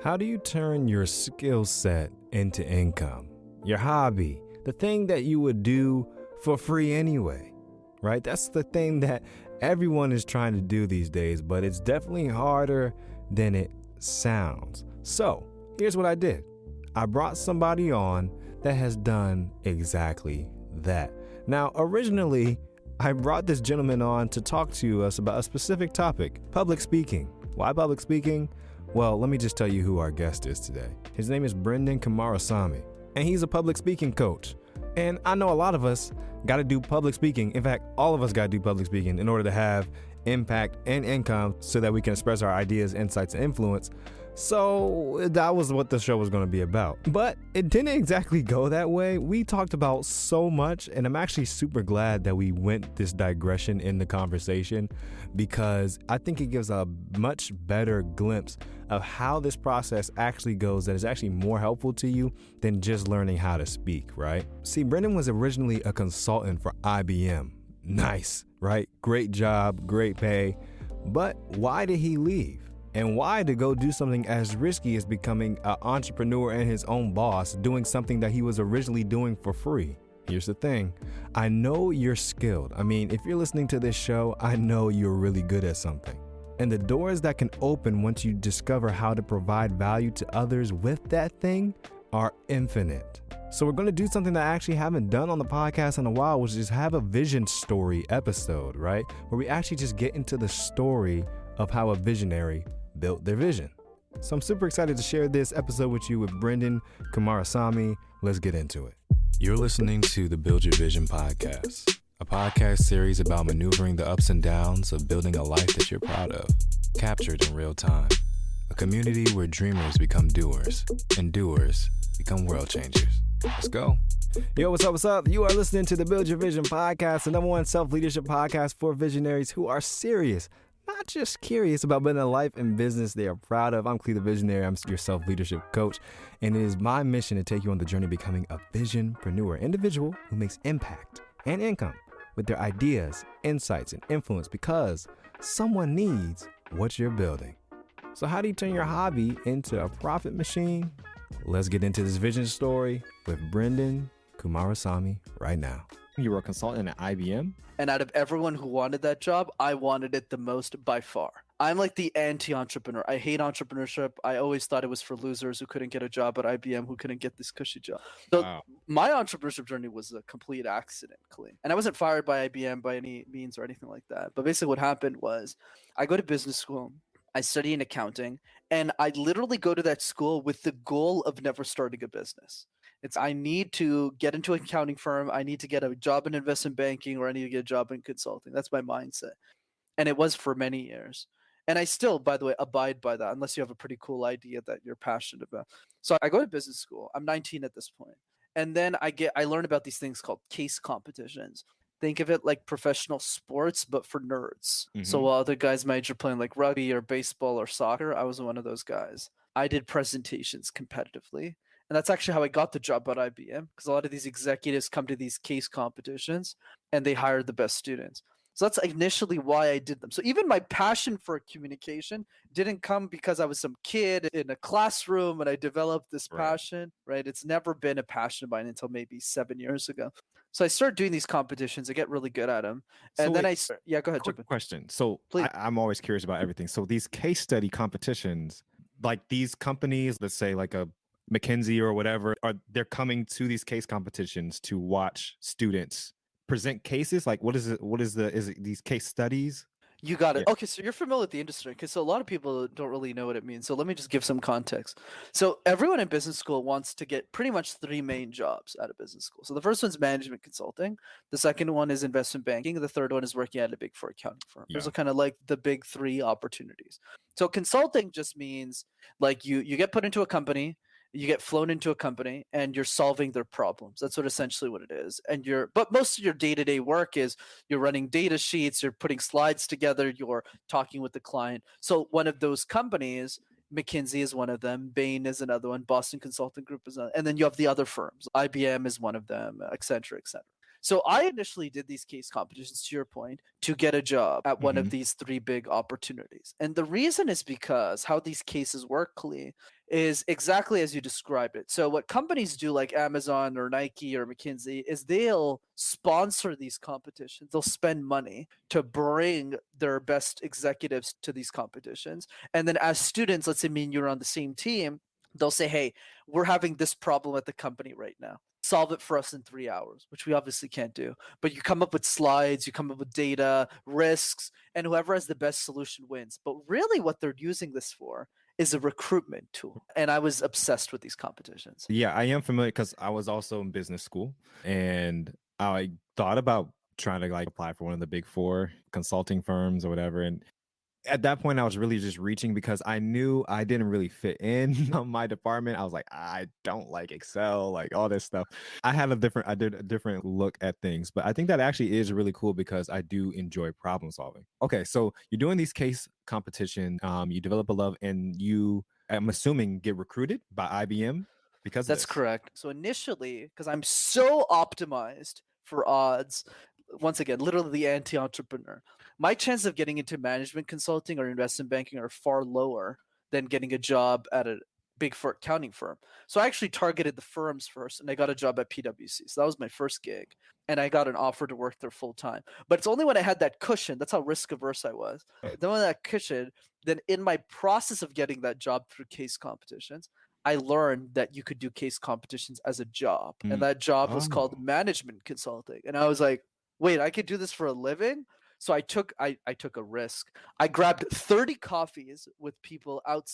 How do you turn your skill set into income? Your hobby, the thing that you would do for free anyway, right? That's the thing that everyone is trying to do these days, but it's definitely harder than it sounds. So here's what I did. I brought somebody on that has done exactly that. Now, originally, I brought this gentleman on to talk to us about a specific topic, public speaking. Why public speaking? Well, let me just tell you who our guest is today. His name is Brenden Kumarasamy, and he's a public speaking coach. And I know a lot of us got to do public speaking. In fact, all of us got to do public speaking in order to have impact and income so that we can express our ideas, insights, and influence. So that was what the show was going to be about. But it didn't exactly go that way. We talked about so much, and I'm actually super glad that we went this digression in the conversation because I think it gives a much better glimpse of how this process actually goes that is actually more helpful to you than just learning how to speak, right? See, Brenden was originally a consultant for IBM. Nice, right? Great job, great pay. But why did he leave? And why to go do something as risky as becoming an entrepreneur and his own boss, doing something that he was originally doing for free? Here's the thing. I know you're skilled. I mean, if you're listening to this show, I know you're really good at something. And the doors that can open once you discover how to provide value to others with that thing are infinite. So we're going to do something that I actually haven't done on the podcast in a while, which is have a vision story episode, right? Where we actually just get into the story of how a visionary built their vision. So I'm super excited to share this episode with you with Brenden Kumarasamy. Let's get into it. You're listening to the Build Your Vision podcast, a podcast series about maneuvering the ups and downs of building a life that you're proud of, captured in real time. A community where dreamers become doers and doers become world changers. Let's go. Yo, what's up? What's up? You are listening to the Build Your Vision podcast, the #1 self-leadership podcast for visionaries who are serious, not just curious about building a life and business they are proud of. I'm Clee the Visionary. I'm your self-leadership coach, and it is my mission to take you on the journey of becoming a visionpreneur, individual who makes impact and income with their ideas, insights, and influence because someone needs what you're building. So how do you turn your hobby into a profit machine? Let's get into this vision story with Brenden Kumarasamy right now. You were a consultant at IBM? And out of everyone who wanted that job, I wanted it the most by far. I'm like the anti-entrepreneur. I hate entrepreneurship. I always thought it was for losers who couldn't get a job at IBM, who couldn't get this cushy job. So My entrepreneurship journey was a complete accident, Clee. And I wasn't fired by IBM by any means or anything like that. But basically what happened was I go to business school. I study in accounting, and I literally go to that school with the goal of never starting a business. I need to get into an accounting firm. I need to get a job in investment banking, or I need to get a job in consulting. That's my mindset. And it was for many years. And I still, by the way, abide by that unless you have a pretty cool idea that you're passionate about. So I go to business school. I'm 19 at this point. And then I learn about these things called case competitions. Think of it like professional sports, but for nerds. Mm-hmm. So while other guys might be playing like rugby or baseball or soccer, I was one of those guys. I did presentations competitively. And that's actually how I got the job at IBM, because a lot of these executives come to these case competitions and they hire the best students. So that's initially why I did them. So even my passion for communication didn't come because I was some kid in a classroom and I developed this passion, right? It's never been a passion of mine until maybe 7 years ago. So I started doing these competitions. I get really good at them. And then go ahead. Quick question. So I'm always curious about everything. So these case study competitions, like these companies, let's say like a McKinsey or whatever, they're coming to these case competitions to watch students present cases? Like is it these case studies? You got it. Yeah. Okay, so you're familiar with the industry, because so a lot of people don't really know what it means. So let me just give some context. So everyone in business school wants to get pretty much 3 main jobs out of business school. So the first one's management consulting. The second one is investment banking. The third one is working at a big 4 accounting firm. Yeah. Those are kind of like the big 3 opportunities. So consulting just means like you get put into a company, you get flown into a company and you're solving their problems. That's essentially what it is. But most of your day-to-day work is you're running data sheets, you're putting slides together, you're talking with the client. So one of those companies, McKinsey is one of them, Bain is another one, Boston Consulting Group is another, and then you have the other firms. IBM is one of them, et cetera, et cetera. So I initially did these case competitions, to your point, to get a job at one of these 3 big opportunities. And the reason is because how these cases work, Clee, is exactly as you described it. So what companies do, like Amazon or Nike or McKinsey, is they'll sponsor these competitions. They'll spend money to bring their best executives to these competitions. And then as students, let's say me and you're on the same team, they'll say, hey, we're having this problem at the company right now. Solve it for us in 3 hours, which we obviously can't do. But you come up with slides, you come up with data, risks, and whoever has the best solution wins. But really, what they're using this for is a recruitment tool. And I was obsessed with these competitions. Yeah, I am familiar because I was also in business school and I thought about trying to like apply for one of the big four consulting firms or whatever. And at that point, I was really just reaching because I knew I didn't really fit in on my department. I was like, I don't like Excel, like all this stuff. I did a different look at things, but I think that actually is really cool because I do enjoy problem solving. Okay, so you're doing these case competition, you develop a love, and you, I'm assuming, get recruited by IBM because of That's this. correct. So initially, because I'm so optimized for odds, once again, literally the anti-entrepreneur, my chance of getting into management consulting or investment banking are far lower than getting a job at a big four accounting firm. So I actually targeted the firms first, and I got a job at PwC. So that was my first gig, and I got an offer to work there full time. But it's only when I had that cushion. That's how risk averse I was. Then when that cushion, then in my process of getting that job through case competitions, I learned that you could do case competitions as a job, and that job was called Oh. management consulting. And I was like, wait, I could do this for a living? So I took a risk. I grabbed 30 coffees with people out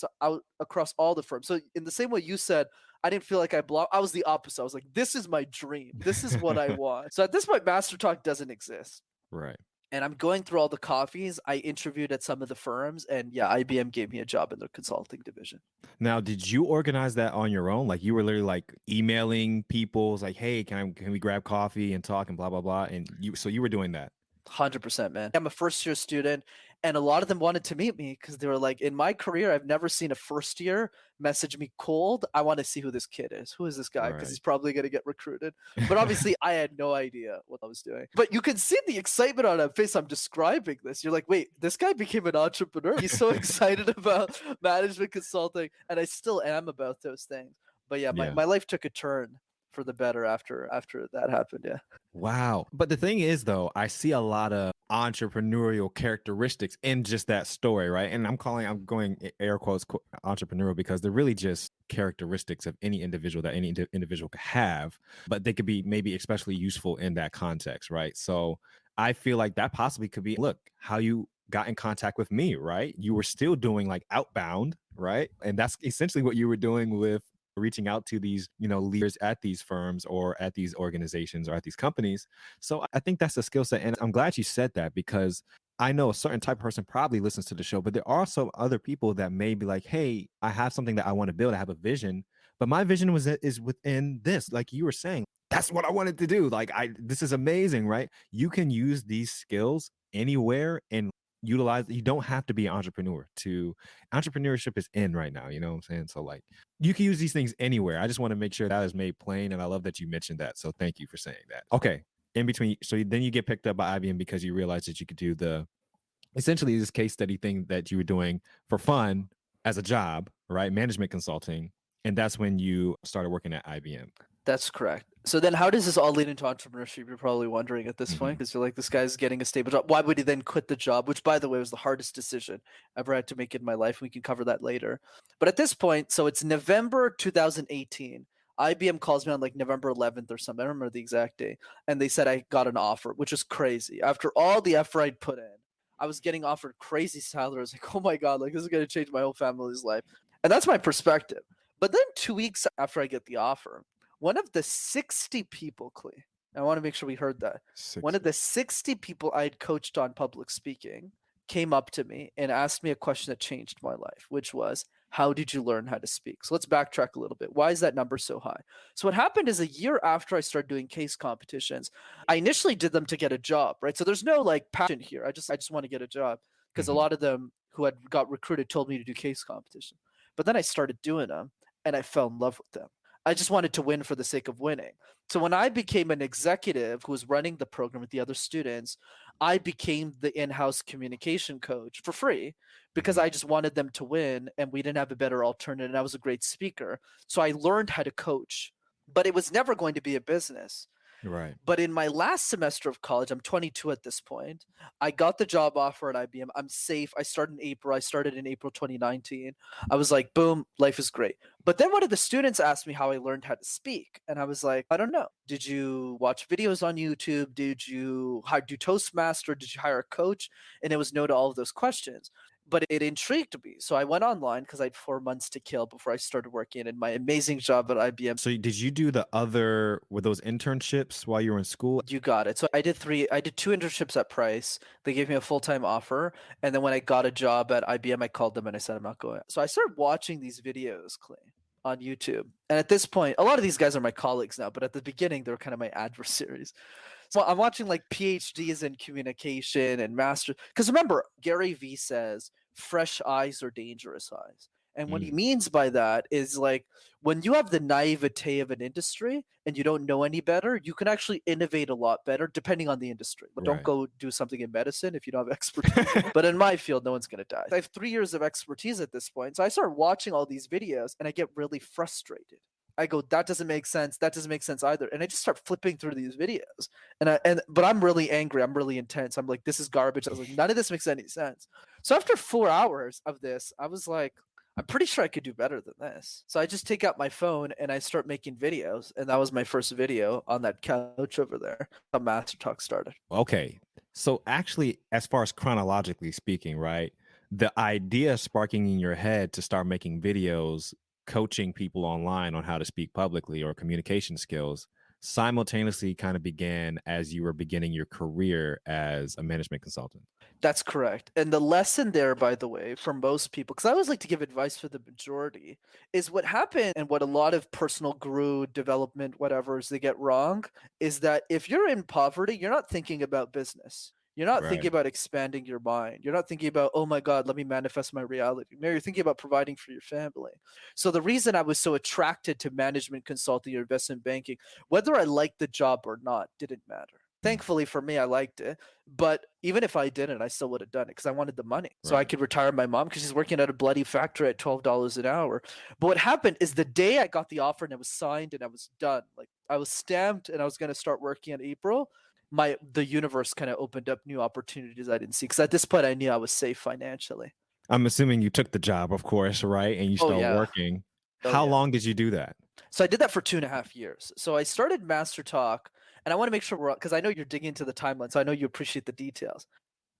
across all the firms. So in the same way you said, I didn't feel like I belong. I was the opposite. I was like, this is my dream. This is what I want. So at this point, Master Talk doesn't exist. Right. And I'm going through all the coffees. I interviewed at some of the firms, and yeah, IBM gave me a job in their consulting division. Now, did you organize that on your own? Like you were literally like emailing people, it's like, hey, can we grab coffee and talk and blah blah blah, and you were doing that. 100%, man. I'm a first year student, and a lot of them wanted to meet me because they were like, in my career, I've never seen a first year message me cold. I want to see who this kid is. Who is this guy? Because Right. he's probably going to get recruited. But obviously, I had no idea what I was doing. But you can see the excitement on her face. I'm describing this. You're like, wait, this guy became an entrepreneur. He's so excited about management consulting, and I still am about those things. But yeah, Yeah. my life took a turn for the better after that happened. Yeah. Wow. But the thing is, though, I see a lot of entrepreneurial characteristics in just that story, right? And I'm going air quotes entrepreneurial because they're really just characteristics of any individual that any individual could have, but they could be maybe especially useful in that context, right? So I feel like that possibly could be, look, how you got in contact with me, right? You were still doing like outbound, right? And that's essentially what you were doing with reaching out to these, leaders at these firms or at these organizations or at these companies. So I think that's a skill set. And I'm glad you said that because I know a certain type of person probably listens to the show, but there are also other people that may be like, hey, I have something that I want to build. I have a vision, but my vision is within this, like you were saying, that's what I wanted to do. Like this is amazing, right? You can use these skills anywhere and utilize. You don't have to be an entrepreneur to entrepreneurship is in right now. You know what I'm saying? So like you can use these things anywhere. I just want to make sure that is made plain. And I love that you mentioned that. So thank you for saying that. Okay. In between. So then you get picked up by IBM because you realized that you could do essentially this case study thing that you were doing for fun as a job, right? Management consulting. And that's when you started working at IBM. That's correct. So then how does this all lead into entrepreneurship? You're probably wondering at this point because you're like, this guy's getting a stable job. Why would he then quit the job? Which, by the way, was the hardest decision I ever had to make in my life. We can cover that later. But at this point, so it's November 2018. IBM calls me on like November 11th or something. I don't remember the exact day. And they said I got an offer, which is crazy. After all the effort I'd put in, I was getting offered crazy salary. I was like, oh my God, like this is going to change my whole family's life. And that's my perspective. But then 2 weeks after I get the offer, one of the 60 people, Clee, I want to make sure we heard that. One of the 60 people I had coached on public speaking came up to me and asked me a question that changed my life, which was, how did you learn how to speak? So let's backtrack a little bit. Why is that number so high? So what happened is a year after I started doing case competitions, I initially did them to get a job, right? So there's no like passion here. I just want to get a job because a lot of them who had got recruited told me to do case competition. But then I started doing them and I fell in love with them. I just wanted to win for the sake of winning. So when I became an executive who was running the program with the other students, I became the in-house communication coach for free because I just wanted them to win and we didn't have a better alternative. And I was a great speaker. So I learned how to coach, but it was never going to be a business. Right. But in my last semester of college, I'm 22 at this point, I got the job offer at IBM. I'm safe. I started in April 2019. I was like, boom, life is great. But then one of the students asked me how I learned how to speak. And I was like, I don't know. Did you watch videos on YouTube? Did you do Toastmaster? Did you hire a coach? And it was no to all of those questions. But it intrigued me. So I went online because I had 4 months to kill before I started working in my amazing job at IBM. So did you do were those internships while you were in school? You got it. So I did 2 internships at Price. They gave me a full-time offer. And then when I got a job at IBM, I called them and I said, I'm not going. So I started watching these videos, Clee, on YouTube. And at this point, a lot of these guys are my colleagues now, but at the beginning, they were kind of my adversaries. So I'm watching like PhDs in communication and master. Because remember, Gary Vee says, fresh eyes are dangerous eyes. And what he means by that is like when you have the naivete of an industry and you don't know any better, you can actually innovate a lot better depending on the industry. But don't Right. go do something in medicine if you don't have expertise. But in my field, no one's going to die. I have 3 years of expertise at this point. So I start watching all these videos and I get really frustrated. I go, that doesn't make sense. That doesn't make sense either. And I just start flipping through these videos. But I'm really angry. I'm really intense. I'm like, this is garbage. I was like, none of this makes any sense. So after 4 hours of this, I was like, I'm pretty sure I could do better than this. So I just take out my phone and I start making videos. And that was my first video on that couch over there. How Master Talk started. Okay. So actually, as far as chronologically speaking, right, the idea sparking in your head to start making videos, coaching people online on how to speak publicly or communication skills simultaneously kind of began as you were beginning your career as a management consultant. That's correct. And the lesson there, by the way, for most people, because I always like to give advice for the majority, is what happened and what a lot of personal guru development, whatever's they get wrong, is that if you're in poverty, you're not thinking about business. You're not Right. thinking about expanding your mind. You're not thinking about, oh my God, let me manifest my reality. No, you're thinking about providing for your family. So the reason I was so attracted to management consulting or investment banking, whether I liked the job or not, didn't matter. Thankfully for me, I liked it. But even if I didn't, I still would have done it because I wanted the money. So I Right. could retire my mom because she's working at a bloody factory at $12 an hour. But what happened is the day I got the offer and it was signed and I was done, like I was stamped and I was going to start working in April, the universe kind of opened up new opportunities I didn't see. Because at this point, I knew I was safe financially. I'm assuming you took the job, of course, right? And you Oh, started yeah. working. Oh, How yeah. long did you do that? So I did that for 2.5 years. So I started Master Talk, and I want to make sure because I know you're digging into the timeline, so I know you appreciate the details.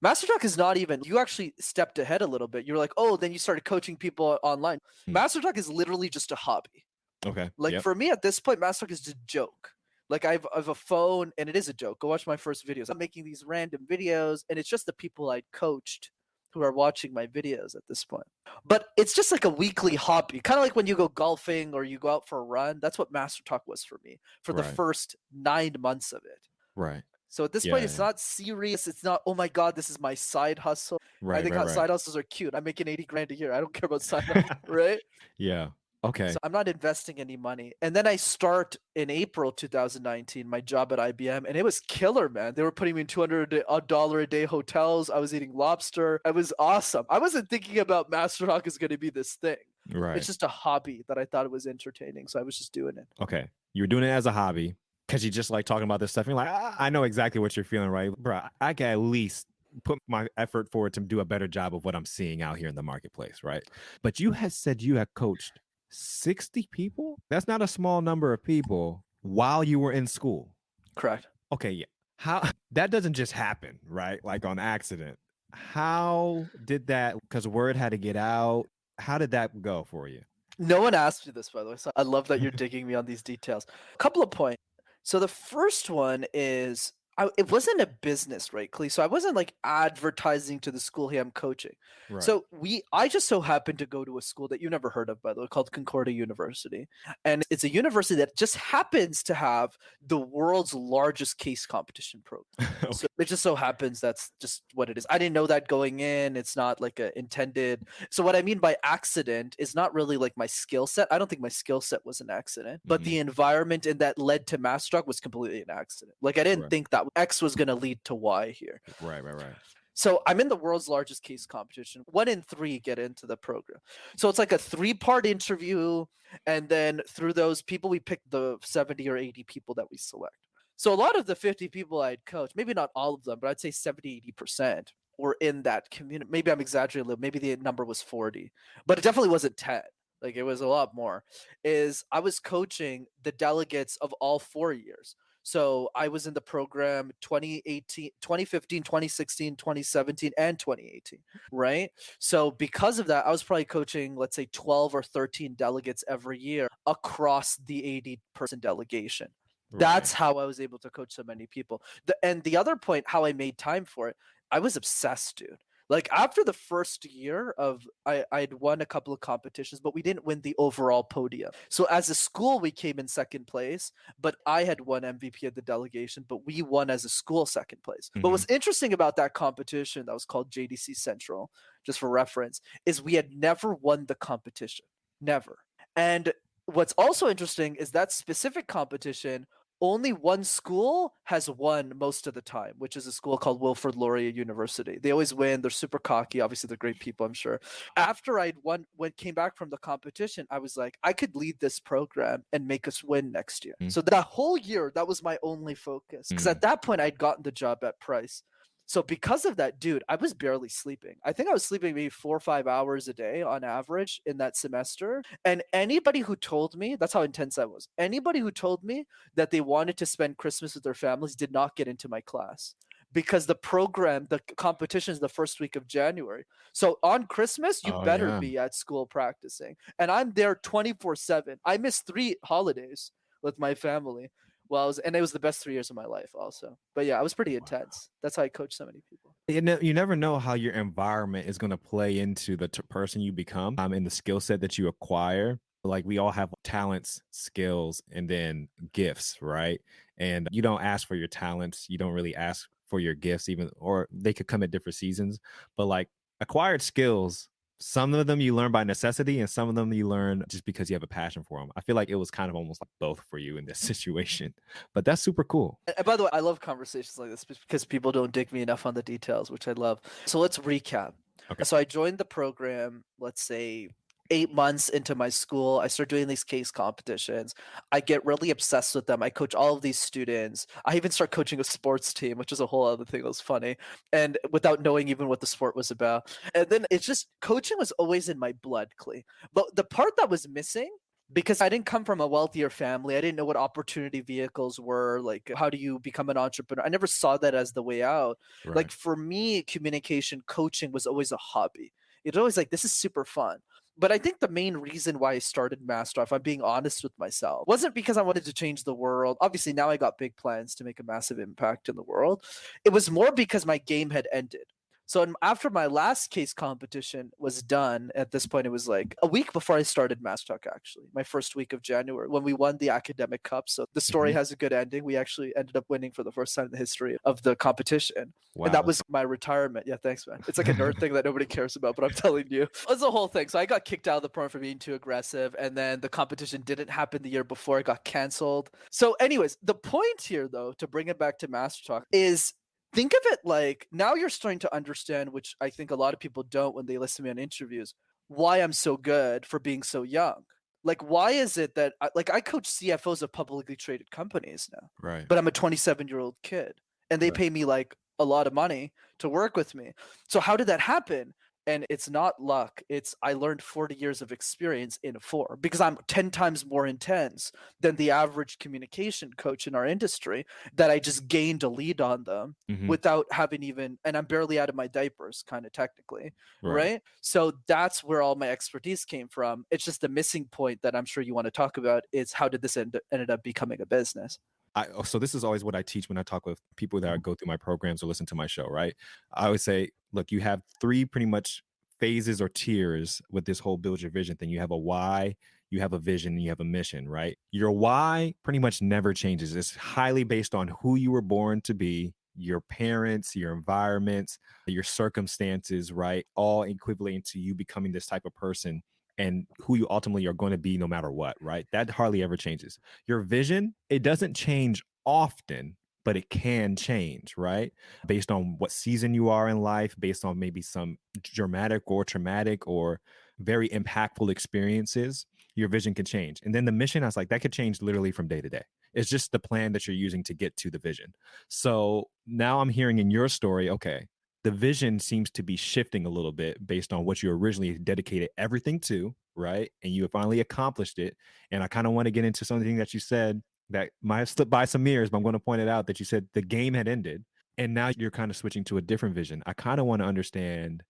Master Talk is not even, you actually stepped ahead a little bit. You're like, oh, then you started coaching people online. Master Talk is literally just a hobby. Okay. Like Yep. for me at this point, Master Talk is just a joke. Like I have a phone and it is a joke. Go watch my first videos. I'm making these random videos and it's just the people I coached who are watching my videos at this point. But it's just like a weekly hobby, kind of like when you go golfing or you go out for a run. That's what Master Talk was for me for the Right. first 9 months of it. Right. So at this Yeah, point, it's yeah. not serious. It's not, oh my God, this is my side hustle. I Right. think Right. side hustles are cute. I'm making 80 grand a year. I don't care about side hustles, right? Yeah. Okay. So I'm not investing any money. And then I start in April 2019, my job at IBM, and it was killer, man. They were putting me in $200 a day hotels. I was eating lobster. It was awesome. I wasn't thinking about Master Talk is going to be this thing. Right. It's just a hobby that I thought it was entertaining. So I was just doing it. Okay. You were doing it as a hobby because you just like talking about this stuff. And you're like, I know exactly what you're feeling, right? Bro, I can at least put my effort forward to do a better job of what I'm seeing out here in the marketplace, right? But you had said you had coached 60 people? That's not a small number of people while you were in school. Correct. Okay, yeah. How that doesn't just happen, right? Like on accident. How did that, because word had to get out, how did that go for you? No one asked me this, by the way. So I love that you're digging me on these details. A couple of points. So the first one is it wasn't a business, right, Clee? So I wasn't like advertising to the school, hey, I'm coaching. Right. So I just so happened to go to a school that you never heard of, by the way, called Concordia University. And it's a university that just happens to have the world's largest case competition program. Okay. So it just so happens that's just what it is. I didn't know that going in. It's not like a intended. So what I mean by accident is not really like my skill set. I don't think my skill set was an accident, but the environment and that led to Mass Talk was completely an accident. Like I didn't Right. think that X was going to lead to Y here. Right. So I'm in the world's largest case competition. 1 in 3 get into the program. So it's like a 3-part interview. And then through those people, we pick the 70 or 80 people that we select. So a lot of the 50 people I'd coach, maybe not all of them, but I'd say 70, 80% were in that community. Maybe I'm exaggerating a little. Maybe the number was 40, but it definitely wasn't 10. Like it was a lot more. Is I was coaching the delegates of all 4 years. So I was in the program 2018, 2015, 2016, 2017, and 2018, right? So because of that, I was probably coaching, let's say 12 or 13 delegates every year across the 80-person delegation. That's how I was able to coach so many people. And the other point, how I made time for it, I was obsessed, dude. Like after the first year of I'd won a couple of competitions, but we didn't win the overall podium. So as a school, we came in second place, but I had won MVP of the delegation, but we won as a school second place. But what's interesting about that competition that was called JDC Central, just for reference, is we had never won the competition. Never. And what's also interesting is that specific competition, only one school has won most of the time, which is a school called Wilfrid Laurier University. They always win. They're super cocky. Obviously, they're great people, I'm sure. After I'd won, when came back from the competition, I was like, I could lead this program and make us win next year. So that whole year, that was my only focus. Because at that point, I'd gotten the job at Price. So because of that, dude, I was barely sleeping. I think I was sleeping maybe 4 or 5 hours a day on average in that semester. And anybody who told me, that's how intense I was. Anybody who told me that they wanted to spend Christmas with their families did not get into my class because the program, the competition is the first week of January. So on Christmas, you better be at school practicing. And I'm there 24/7. I missed 3 holidays with my family. Well, and it was the best 3 years of my life also. But yeah, I was pretty intense. That's how I coached so many people. You never know how your environment is going to play into the person you become and the skill set that you acquire. Like we all have talents, skills, and then gifts, right? And you don't ask for your talents. You don't really ask for your gifts even, or they could come at different seasons. But like acquired skills, some of them you learn by necessity and some of them you learn just because you have a passion for them. I feel like it was kind of almost like both for you in this situation, but that's super cool. And by the way, I love conversations like this because people don't dig me enough on the details, which I love. So let's recap. Okay. So I joined the program, let's say 8 months into my school. I start doing these case competitions. I get really obsessed with them. I coach all of these students. I even start coaching a sports team, which is a whole other thing that was funny. And without knowing even what the sport was about. And then it's just coaching was always in my blood, Clee. But the part that was missing, because I didn't come from a wealthier family, I didn't know what opportunity vehicles were, like how do you become an entrepreneur. I never saw that as the way out. Right. Like for me, communication coaching was always a hobby. It was always like, this is super fun. But I think the main reason why I started Master, if I'm being honest with myself, wasn't because I wanted to change the world. Obviously, now I got big plans to make a massive impact in the world. It was more because my game had ended. So after my last case competition was done, at this point, it was like a week before I started Mass Talk, actually, my first week of January, when we won the academic cup. So the story has a good ending. We actually ended up winning for the first time in the history of the competition. Wow. And that was my retirement. Yeah, thanks, man. It's like a nerd thing that nobody cares about, but I'm telling you. It's a whole thing. So I got kicked out of the program for being too aggressive. And then the competition didn't happen the year before. It got canceled. So anyways, the point here, though, to bring it back to Master Talk is, think of it like now you're starting to understand, which I think a lot of people don't when they listen to me on interviews, why I'm so good for being so young. Like, why is it that I coach CFOs of publicly traded companies now, Right. but I'm a 27-year-old kid and they pay me like a lot of money to work with me. So how did that happen? And it's not luck. It's I learned 40 years of experience in 4 because I'm 10 times more intense than the average communication coach in our industry, that I just gained a lead on them without having even, and I'm barely out of my diapers, kind of technically, right? So that's where all my expertise came from. It's just the missing point that I'm sure you want to talk about is how did this ended up becoming a business? So this is always what I teach when I talk with people that go through my programs or listen to my show, right? I always say, look, you have three pretty much phases or tiers with this whole build your vision thing. You have a why, you have a vision, and you have a mission, right? Your why pretty much never changes. It's highly based on who you were born to be, your parents, your environments, your circumstances, right? All equivalent to you becoming this type of person and who you ultimately are going to be no matter what, right? That hardly ever changes. Your vision, it doesn't change often, but it can change, right? Based on what season you are in life, based on maybe some dramatic or traumatic or very impactful experiences, your vision can change. And then the mission, I was like, that could change literally from day to day. It's just the plan that you're using to get to the vision. So now I'm hearing in your story, okay, the vision seems to be shifting a little bit based on what you originally dedicated everything to, right? And you have finally accomplished it. And I kind of want to get into something that you said that might have slipped by some ears, but I'm going to point it out that you said the game had ended. And now you're kind of switching to a different vision. I kind of want to understand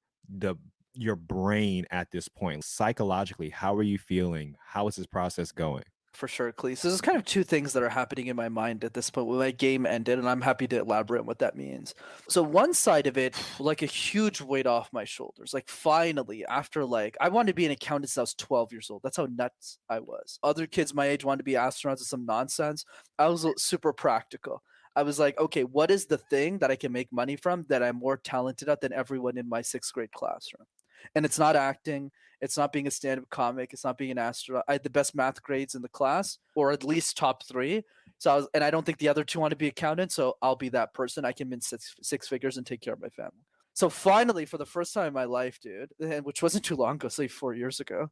your brain at this point. Psychologically, how are you feeling? How is this process going? For sure, Clee. So there's kind of two things that are happening in my mind at this point when my game ended, and I'm happy to elaborate on what that means. So one side of it, like a huge weight off my shoulders. Like finally, after I wanted to be an accountant since I was 12 years old. That's how nuts I was. Other kids my age wanted to be astronauts or some nonsense. I was super practical. I was like, okay, what is the thing that I can make money from that I'm more talented at than everyone in my sixth grade classroom? And it's not acting. It's not being a stand-up comic. It's not being an astronaut. I had the best math grades in the class, or at least top three. And I don't think the other two want to be accountants. So I'll be that person. I can win six figures and take care of my family. So finally, for the first time in my life, dude, which wasn't too long ago, say 4 years ago,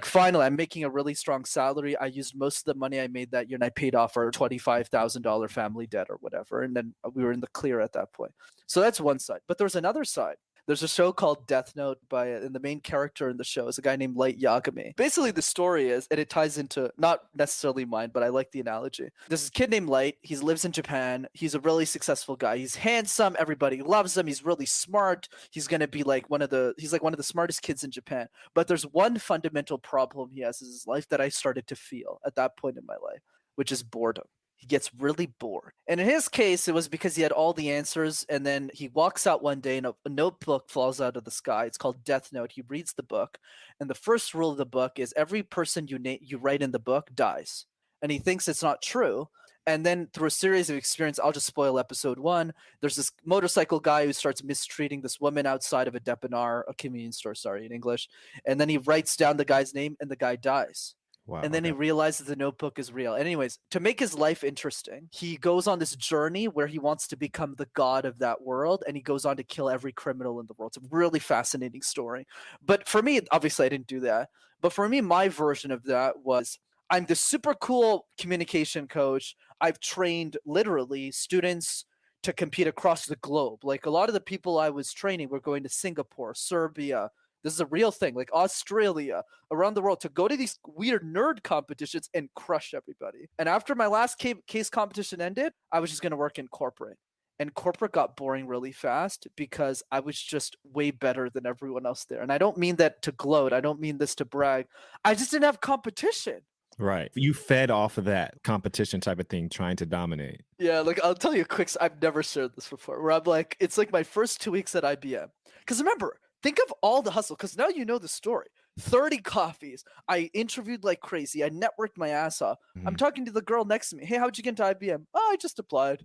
finally, I'm making a really strong salary. I used most of the money I made that year, and I paid off our $25,000 family debt or whatever. And then we were in the clear at that point. So that's one side. But there's another side. There's a show called Death Note and the main character in the show is a guy named Light Yagami. Basically, the story is, and it ties into not necessarily mine, but I like the analogy. There's this kid named Light. He lives in Japan. He's a really successful guy. He's handsome. Everybody loves him. He's really smart. He's gonna be one of the smartest kids in Japan. But there's one fundamental problem he has in his life that I started to feel at that point in my life, which is boredom. He gets really bored. And in his case, it was because he had all the answers. And then he walks out one day and a notebook falls out of the sky. It's called Death Note. He reads the book. And the first rule of the book is every person you write in the book dies. And he thinks it's not true. And then through a series of experience, I'll just spoil episode 1. There's this motorcycle guy who starts mistreating this woman outside of a dépanneur, a convenience store, sorry, in English. And then he writes down the guy's name and the guy dies. Wow, and then he realizes the notebook is real. Anyways, to make his life interesting, he goes on this journey where he wants to become the god of that world, and he goes on to kill every criminal in the world. It's a really fascinating story. But for me, obviously, I didn't do that. But for me, my version of that was I'm this super cool communication coach. I've trained literally students to compete across the globe. Like a lot of the people I was training were going to Singapore, Serbia. This is a real thing, like Australia, around the world, to go to these weird nerd competitions and crush everybody. And after my last case competition ended, I was just going to work in corporate. And corporate got boring really fast because I was just way better than everyone else there. And I don't mean that to gloat. I don't mean this to brag. I just didn't have competition. Right. You fed off of that competition type of thing, trying to dominate. Yeah, I'll tell you a quick, I've never shared this before, where I'm like, it's like my first 2 weeks at IBM. Because remember, think of all the hustle, because now you know the story. 30 coffees. I interviewed like crazy. I networked my ass off. I'm talking to the girl next to me. Hey, how'd you get into IBM? Oh, I just applied.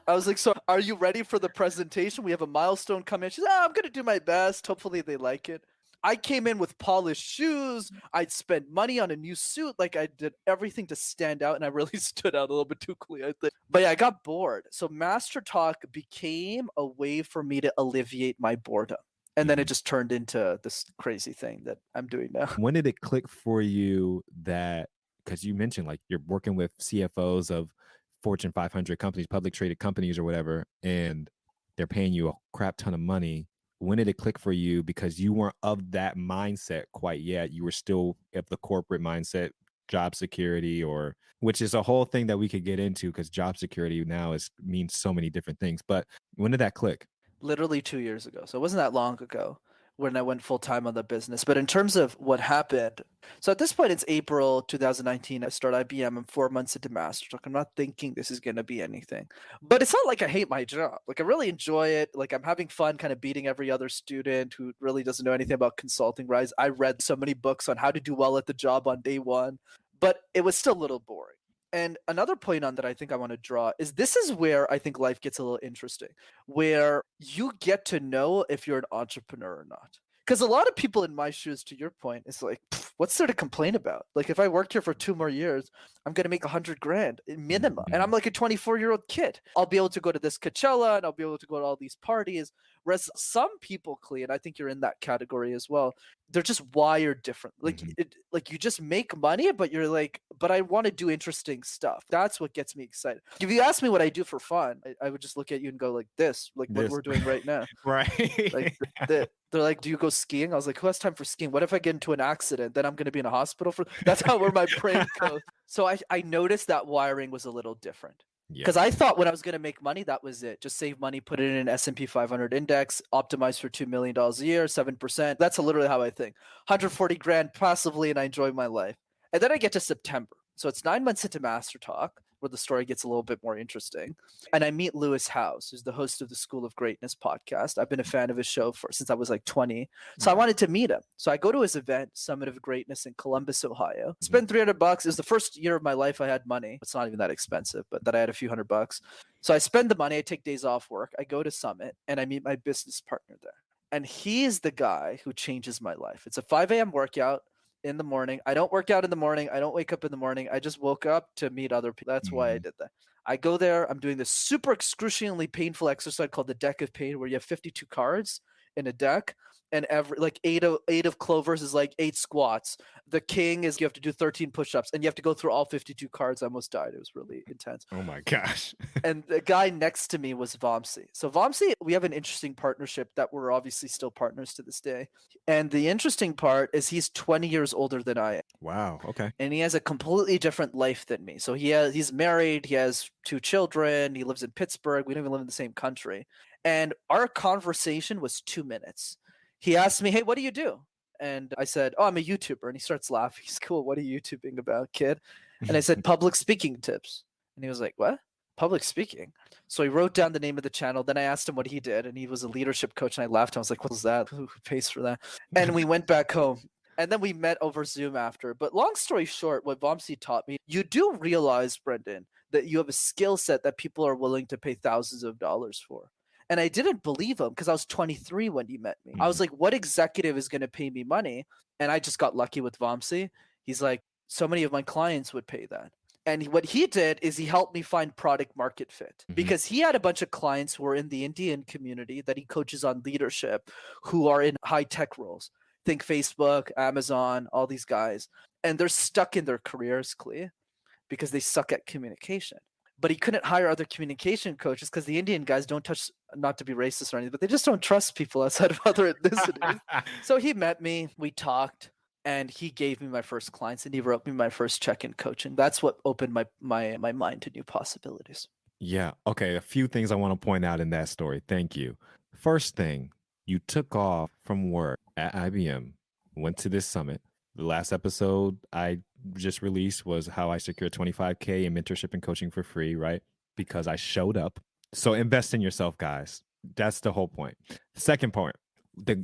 I was like, so are you ready for the presentation? We have a milestone coming. She's like, I'm going to do my best. Hopefully they like it. I came in with polished shoes. I'd spent money on a new suit. Like I did everything to stand out, and I really stood out a little bit too clearly, I think. But yeah, I got bored. So Master Talk became a way for me to alleviate my boredom. And then it just turned into this crazy thing that I'm doing now. When did it click for you that, because you mentioned like you're working with CFOs of Fortune 500 companies, public traded companies or whatever, and they're paying you a crap ton of money. When did it click for you? Because you weren't of that mindset quite yet. You were still of the corporate mindset, job security, or which is a whole thing that we could get into because job security now means so many different things. But when did that click? Literally 2 years ago. So it wasn't that long ago when I went full time on the business. But in terms of what happened, so at this point, it's April 2019. I start IBM. I'm 4 months into MasterTalk. I'm not thinking this is going to be anything. But it's not like I hate my job. Like, I really enjoy it. Like, I'm having fun kind of beating every other student who really doesn't know anything about consulting, right? I read so many books on how to do well at the job on day one, but it was still a little boring. And another point on that I think I want to draw is this is where I think life gets a little interesting, where you get to know if you're an entrepreneur or not. Because a lot of people in my shoes, to your point, is like, what's there to complain about? Like, if I work here for 2 more years, I'm going to make 100 grand minimum. And I'm like a 24-year-old kid. I'll be able to go to this Coachella and I'll be able to go to all these parties. Whereas some people, Clee, and I think you're in that category as well, they're just wired different. Like, like you just make money, but you're like, but I want to do interesting stuff. That's what gets me excited. If you ask me what I do for fun, I would just look at you and go like this, like what we're doing right now. Right. Like they're like, do you go skiing? I was like, who has time for skiing? What if I get into an accident? Then I'm going to be in a hospital for. That's how where my brain goes. So I noticed that wiring was a little different. Because I thought when I was going to make money, that was it. Just save money, put it in an S&P 500 index, optimize for $2 million a year, 7%. That's literally how I think. 140 grand passively, and I enjoy my life. And then I get to September. So it's 9 months into Master Talk, where the story gets a little bit more interesting. And I meet Lewis Howes, who's the host of the School of Greatness podcast. I've been a fan of his show since I was like 20. So I wanted to meet him. So I go to his event, Summit of Greatness in Columbus, Ohio. Spend $300. It was the first year of my life I had money. It's not even that expensive, but that I had a few $100. So I spend the money. I take days off work. I go to Summit and I meet my business partner there. And he is the guy who changes my life. It's a 5 a.m. workout in the morning. I don't work out in the morning. I don't wake up in the morning. I just woke up to meet other people. That's why I did that. I go there. I'm doing this super excruciatingly painful exercise called the deck of pain, where you have 52 cards in a deck, and every like eight of clovers is like 8 squats. The king is you have to do 13 push-ups, and you have to go through all 52 cards. I almost died. It was really intense. Oh my gosh. And the guy next to me was Vamsi. So Vamsi, we have an interesting partnership that we're obviously still partners to this day. And the interesting part is he's 20 years older than I am. Wow. Okay. And he has a completely different life than me. So he's married, he has 2 children, he lives in Pittsburgh. We don't even live in the same country. And our conversation was 2 minutes. He asked me, hey, what do you do? And I said, oh, I'm a YouTuber. And he starts laughing. He's cool. What are you YouTubing about, kid? And I said, public speaking tips. And he was like, what? Public speaking? So he wrote down the name of the channel. Then I asked him what he did. And he was a leadership coach. And I laughed. I was like, what was that? Who pays for that? And we went back home. And then we met over Zoom after. But long story short, what Vamsi taught me, you do realize, Brenden, that you have a skill set that people are willing to pay thousands of dollars for. And I didn't believe him because I was 23 when he met me. I was like, what executive is going to pay me money? And I just got lucky with Vamsi. He's like, so many of my clients would pay that. And what he did is he helped me find product market fit, because he had a bunch of clients who are in the Indian community that he coaches on leadership who are in high tech roles. Think Facebook, Amazon, all these guys. And they're stuck in their careers, Clee, because they suck at communication. But he couldn't hire other communication coaches because the Indian guys don't touch, not to be racist or anything, but they just don't trust people outside of other ethnicities. So he met me, we talked, and he gave me my first clients, and he wrote me my first check in coaching. That's what opened my mind to new possibilities. Yeah. Okay. A few things I want to point out in that story. Thank you. First thing, you took off from work at IBM, went to this summit. The last episode I just released was how I secured $25K in mentorship and coaching for free, right? Because I showed up. So invest in yourself, guys. That's the whole point. Second point,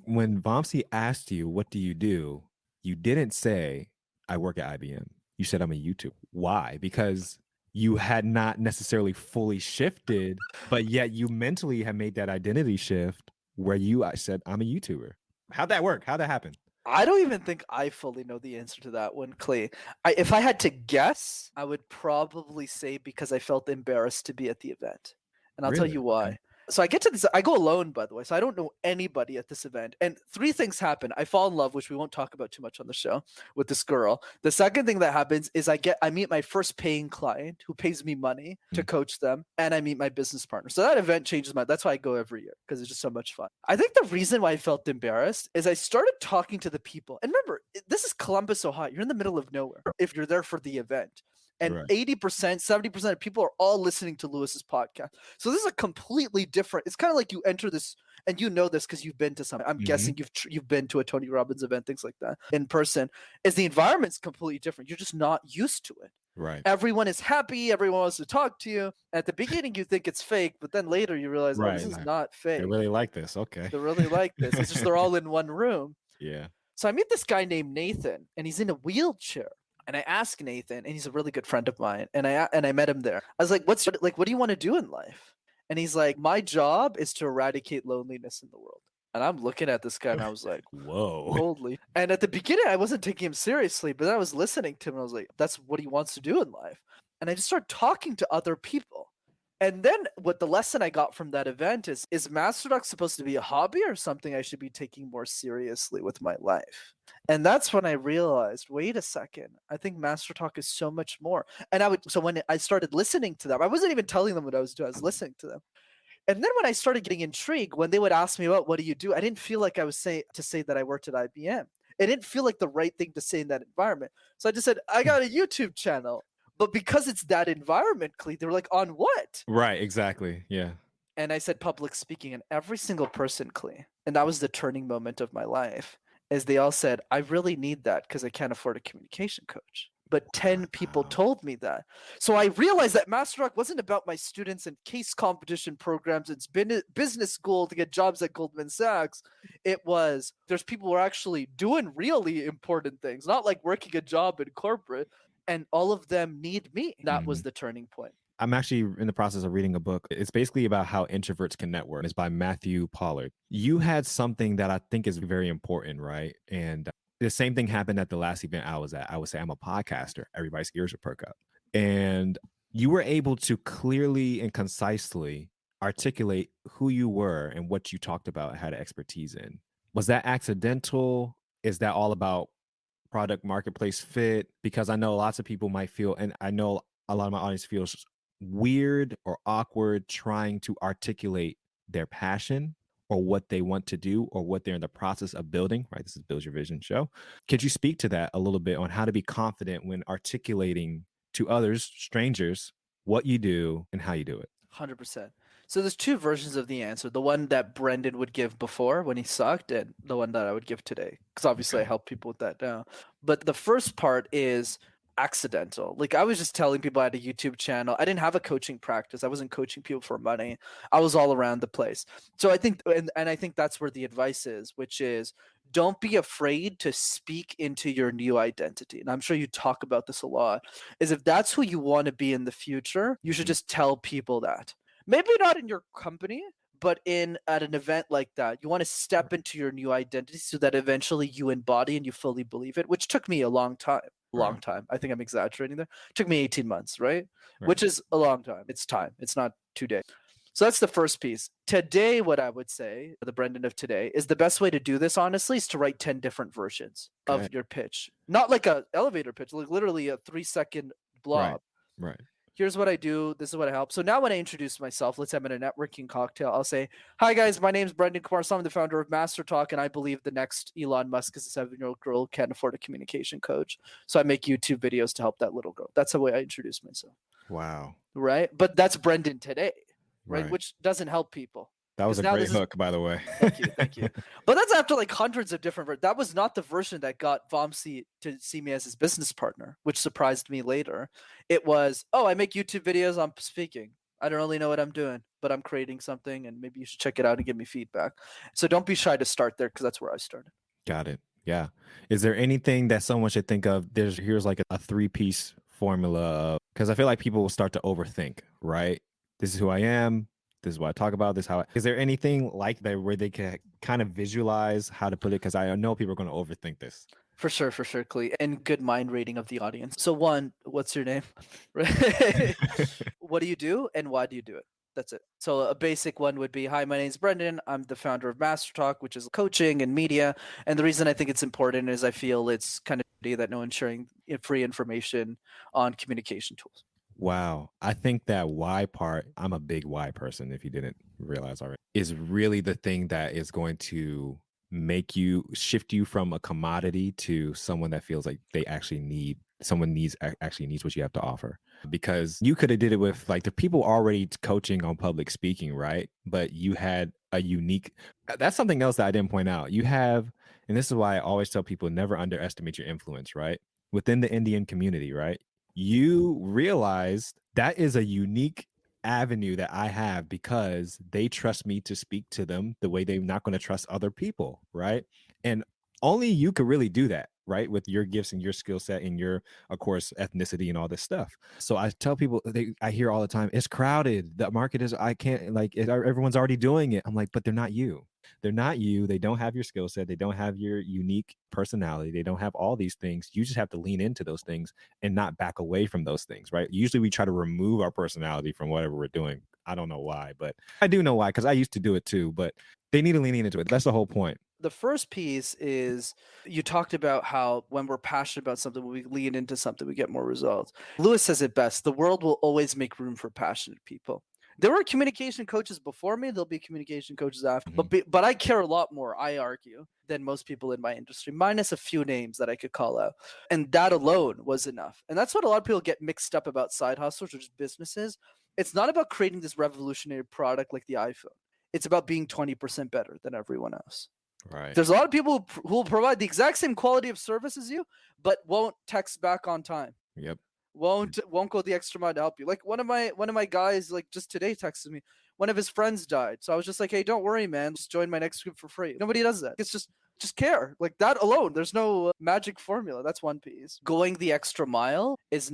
when Vamsi asked you, what do? You didn't say, I work at IBM. You said, I'm a YouTuber. Why? Because you had not necessarily fully shifted, but yet you mentally have made that identity shift where I said, I'm a YouTuber. How'd that work? How'd that happen? I don't even think I fully know the answer to that one, Clee. If I had to guess, I would probably say because I felt embarrassed to be at the event. And I'll tell you why. Okay. So I get to this, I go alone, by the way. So I don't know anybody at this event. And 3 things happen. I fall in love, which we won't talk about too much on the show, with this girl. The second thing that happens is I meet my first paying client who pays me money to coach them. And I meet my business partner. So that event changes that's why I go every year, because it's just so much fun. I think the reason why I felt embarrassed is I started talking to the people. And remember, this is Columbus, Ohio. You're in the middle of nowhere if you're there for the event. And 80%, 70% of people are all listening to Lewis's podcast. So this is a completely different, it's kind of like you enter this and you know this because you've been to some. I'm guessing you've been to a Tony Robbins event, things like that in person. Is the environment's completely different. You're just not used to it. Right. Everyone is happy. Everyone wants to talk to you. At the beginning, you think it's fake, but then later you realize, oh, this is not fake. They really like this. Okay. They really like this. It's just they're all in one room. Yeah. So I meet this guy named Nathan, and he's in a wheelchair. And I ask Nathan, and he's a really good friend of mine. And I met him there. I was like, what do you want to do in life? And he's like, my job is to eradicate loneliness in the world. And I'm looking at this guy, and I was like, whoa. Holy. And at the beginning, I wasn't taking him seriously, but then I was listening to him, and I was like, that's what he wants to do in life. And I just started talking to other people. And then what the lesson I got from that event is MasterDoc supposed to be a hobby or something I should be taking more seriously with my life? And that's when I realized, wait a second, I think Master Talk is so much more. And so when I started listening to them, I wasn't even telling them what I was doing, I was listening to them. And then when I started getting intrigued, when they would ask me about what do you do, I didn't feel like I was saying that I worked at IBM. It didn't feel like the right thing to say in that environment. So I just said, I got a YouTube channel. But because it's that environment, Clee, they were like, on what? Right, exactly. Yeah. And I said public speaking, and every single person, Clee, and that was the turning moment of my life, is they all said, I really need that because I can't afford a communication coach. But 10 people told me that. So I realized that MasterDoc wasn't about my students and case competition programs. It's been business school to get jobs at Goldman Sachs. It was, there's people who are actually doing really important things, not like working a job in corporate. And all of them need me. That was the turning point. I'm actually in the process of reading a book. It's basically about how introverts can network. It's by Matthew Pollard. You had something that I think is very important, right? And the same thing happened at the last event I was at. I would say I'm a podcaster. Everybody's ears would perk up. And you were able to clearly and concisely articulate who you were and what you talked about and had expertise in. Was that accidental? Is that all about product marketplace fit? Because I know lots of people might feel, and I know a lot of my audience feels weird or awkward trying to articulate their passion or what they want to do or what they're in the process of building, right? This is Build Your Vision show. Could you speak to that a little bit on how to be confident when articulating to others, strangers, what you do and how you do it? 100%. So there's two versions of the answer. The one that Brenden would give before when he sucked, and the one that I would give today. Because obviously I help people with that now. But the first part is accidental. Like I was just telling people I had a YouTube channel. I didn't have a coaching practice. I wasn't coaching people for money. I was all around the place. So I think, and I think that's where the advice is, which is don't be afraid to speak into your new identity. And I'm sure you talk about this a lot, is if that's who you want to be in the future, you should just tell people that. Maybe not in your company, but at an event like that, you want to step into your new identity so that eventually you embody and you fully believe it, which took me a long time. I think I'm exaggerating there. It took me 18 months, right? Which is a long time. It's time. It's not 2 days. So that's the first piece. Today, what I would say, the Brenden of today, is the best way to do this, honestly, is to write 10 different versions of your pitch. Not like an elevator pitch, like literally a 3-second blob. Right. Here's what I do. This is what I help. So now when I introduce myself, let's say I'm at a networking cocktail, I'll say, hi guys, my name's Brenden Kumarasamy. I'm the founder of Master Talk, and I believe the next Elon Musk is a 7-year-old girl who can't afford a communication coach. So I make YouTube videos to help that little girl. That's the way I introduce myself. Wow. Right? But that's Brenden today, right? Which doesn't help people. That was a great hook, by the way. Thank you. But that's after like hundreds of different that was not the version that got Vamsi to see me as his business partner, which surprised me later. It was, I make YouTube videos, I'm speaking. I don't really know what I'm doing, but I'm creating something, and maybe you should check it out and give me feedback. So don't be shy to start there, because that's where I started. Got it. Yeah. Is there anything that someone should think of? Here's like a 3-piece formula, because I feel like people will start to overthink, right? This is who I am. This is what I talk about. Is there anything like that where they can kind of visualize how to put it? Because I know people are going to overthink this. For sure, Clee. And good mind reading of the audience. So one, what's your name? What do you do and why do you do it? That's it. So a basic one would be, hi, my name is Brenden. I'm the founder of Master Talk, which is coaching and media. And the reason I think it's important is I feel it's kind of that no one's sharing free information on communication tools. Wow. I think that why part, I'm a big why person, if you didn't realize already, is really the thing that is going to make you shift you from a commodity to someone that feels like they actually need, actually needs what you have to offer. Because you could have did it with like the people already coaching on public speaking, right? But you had a unique, that's something else that I didn't point out. You have, and this is why I always tell people never underestimate your influence, right? Within the Indian community, right? You realize that is a unique avenue that I have because they trust me to speak to them the way they're not going to trust other people, right? And only you could really do that, right? With your gifts and your skill set and your, of course, ethnicity and all this stuff. So I tell people, I hear all the time, it's crowded. The market is, I can't, like, everyone's already doing it. I'm like, but they're not you. They're not you. They don't have your skill set. They don't have your unique personality. They don't have all these things. You just have to lean into those things and not back away from those things, right? Usually we try to remove our personality from whatever we're doing. I don't know why, but I do know why, because I used to do it too, but they need to lean into it. That's the whole point. The first piece is you talked about how when we're passionate about something, when we lean into something, we get more results. Lewis says it best: the world will always make room for passionate people. There were communication coaches before me. There'll be communication coaches after. But I care a lot more, I argue, than most people in my industry, minus a few names that I could call out. And that alone was enough. And that's what a lot of people get mixed up about side hustles or just businesses. It's not about creating this revolutionary product like the iPhone. It's about being 20% better than everyone else. Right. There's a lot of people who will provide the exact same quality of service as you, but won't text back on time. Yep. Won't go the extra mile to help you. Like one of my guys, like just today, texted me. One of his friends died, so I was just like, "Hey, don't worry, man. Just join my next group for free." Nobody does that. It's just care. Like that alone. There's no magic formula. That's one piece. Going the extra mile is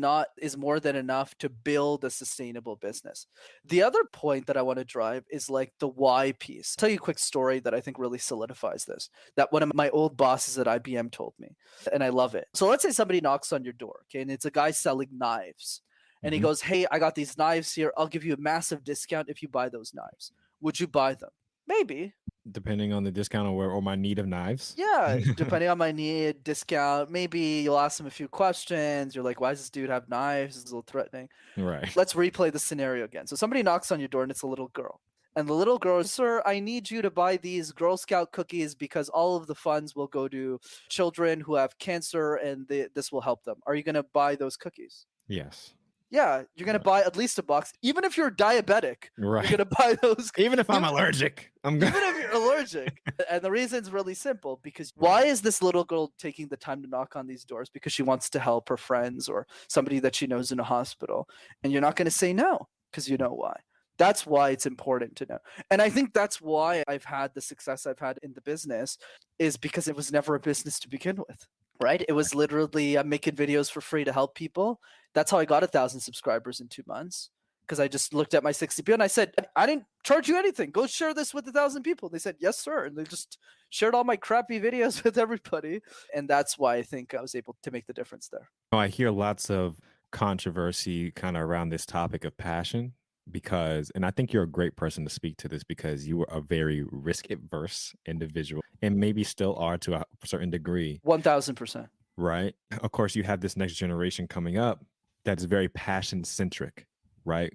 more than enough to build a sustainable business. The other point that I want to drive is like the why piece. I'll tell you a quick story that I think really solidifies this. That one of my old bosses at IBM told me, and I love it. So let's say somebody knocks on your door, okay, and it's a guy selling knives. And he goes, "Hey, I got these knives here. I'll give you a massive discount if you buy those knives. Would you buy them?" Maybe. Depending on the discount or my need of knives. Yeah, depending on my need, discount. Maybe you'll ask him a few questions. You're like, "Why does this dude have knives? It's a little threatening." Right. Let's replay the scenario again. So somebody knocks on your door and it's a little girl. And the little girl, "Sir, I need you to buy these Girl Scout cookies because all of the funds will go to children who have cancer and this will help them. Are you going to buy those cookies?" Yes. Yeah, you're going to buy at least a box. Even if you're diabetic, Right. you're going to buy those. Even if I'm allergic. Even if you're allergic. And the reason's really simple, because why is this little girl taking the time to knock on these doors? Because she wants to help her friends or somebody that she knows in a hospital. And you're not going to say no, because you know why. That's why it's important to know. And I think that's why I've had the success I've had in the business, is because it was never a business to begin with. Right? It was literally, I'm making videos for free to help people. That's how I got 1,000 subscribers in 2 months, because I just looked at my 60p and I said, "I didn't charge you anything. Go share this with 1,000 people." They said, "Yes, sir." And they just shared all my crappy videos with everybody. And that's why I think I was able to make the difference there. I hear lots of controversy kind of around this topic of passion because, and I think you're a great person to speak to this because you were a very risk averse individual and maybe still are to a certain degree. 1,000%. Right. Of course, you have this next generation coming up that's very passion centric, right?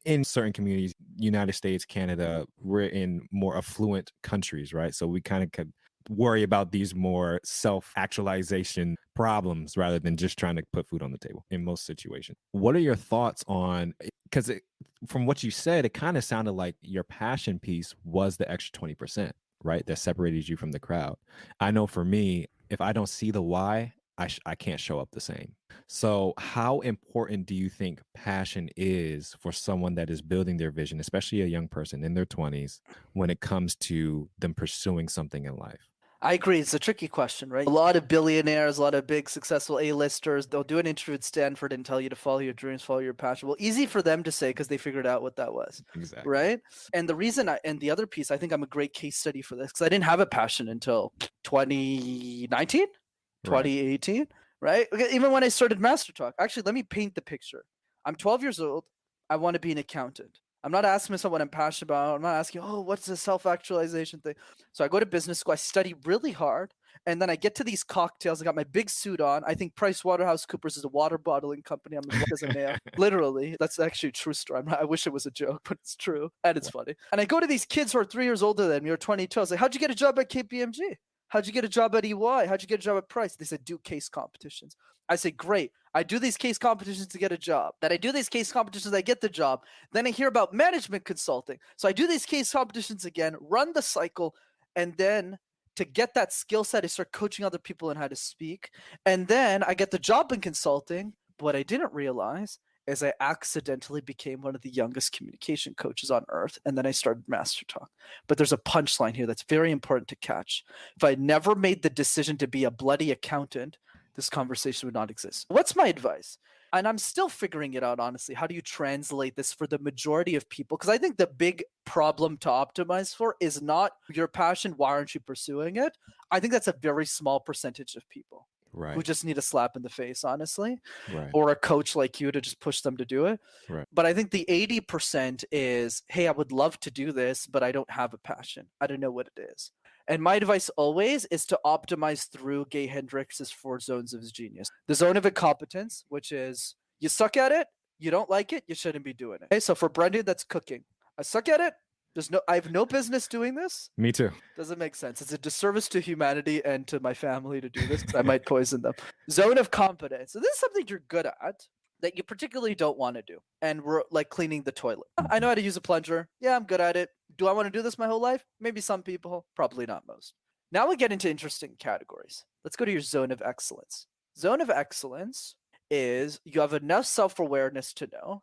In certain communities, United States, Canada, we're in more affluent countries, right? So we kind of could worry about these more self-actualization problems rather than just trying to put food on the table in most situations. What are your thoughts on, because from what you said, it kind of sounded like your passion piece was the extra 20%, right? That separated you from the crowd. I know for me, if I don't see the why, I can't show up the same. So how important do you think passion is for someone that is building their vision, especially a young person in their 20s, when it comes to them pursuing something in life? I agree. It's a tricky question, right? A lot of billionaires, a lot of big successful A-listers, they'll do an interview at Stanford and tell you to follow your dreams, follow your passion. Well, easy for them to say because they figured out what that was. Exactly. Right? And the reason and the other piece, I think I'm a great case study for this, because I didn't have a passion until 2019, 2018, right? Even when I started Master Talk. Actually, let me paint the picture. I'm 12 years old. I want to be an accountant. I'm not asking myself what I'm passionate about. I'm not asking, "Oh, what's the self-actualization thing?" So I go to business school. I study really hard. And then I get to these cocktails. I got my big suit on. I think PricewaterhouseCoopers is a water bottling company. I'm as as a nail. Literally. That's actually a true story. I wish it was a joke, but it's true. And it's funny. And I go to these kids who are 3 years older than me, or 22. I was like, "How'd you get a job at KPMG? How'd you get a job at EY? How'd you get a job at Price?" They said, "Do case competitions." I said, "Great. I do these case competitions to get a job. Then I do these case competitions, I get the job. Then I hear about management consulting. So I do these case competitions again, run the cycle, and then to get that skill set, I start coaching other people on how to speak. And then I get the job in consulting. But what I didn't realize is I accidentally became one of the youngest communication coaches on earth. And then I started Master Talk. But there's a punchline here that's very important to catch. If I never made the decision to be a bloody accountant, this conversation would not exist. What's my advice? And I'm still figuring it out, honestly. How do you translate this for the majority of people? Because I think the big problem to optimize for is not your passion. Why aren't you pursuing it? I think that's a very small percentage of people who just need a slap in the face, honestly, or a coach like you to just push them to do it. But I think the 80% is, hey, I would love to do this, but I don't have a passion. I don't know what it is. And my advice always is to optimize through Gay Hendricks' 4 zones of genius. The zone of incompetence, which is you suck at it, you don't like it, you shouldn't be doing it. Okay, so for Brenden, that's cooking. I suck at it. I have no business doing this. Me too. Doesn't make sense. It's a disservice to humanity and to my family to do this. I might poison them. Zone of competence. So this is something you're good at that you particularly don't want to do. And we're like cleaning the toilet. I know how to use a plunger. Yeah, I'm good at it. Do I want to do this my whole life? Maybe some people, probably not most. Now we get into interesting categories. Let's go to your zone of excellence. Zone of excellence is you have enough self-awareness to know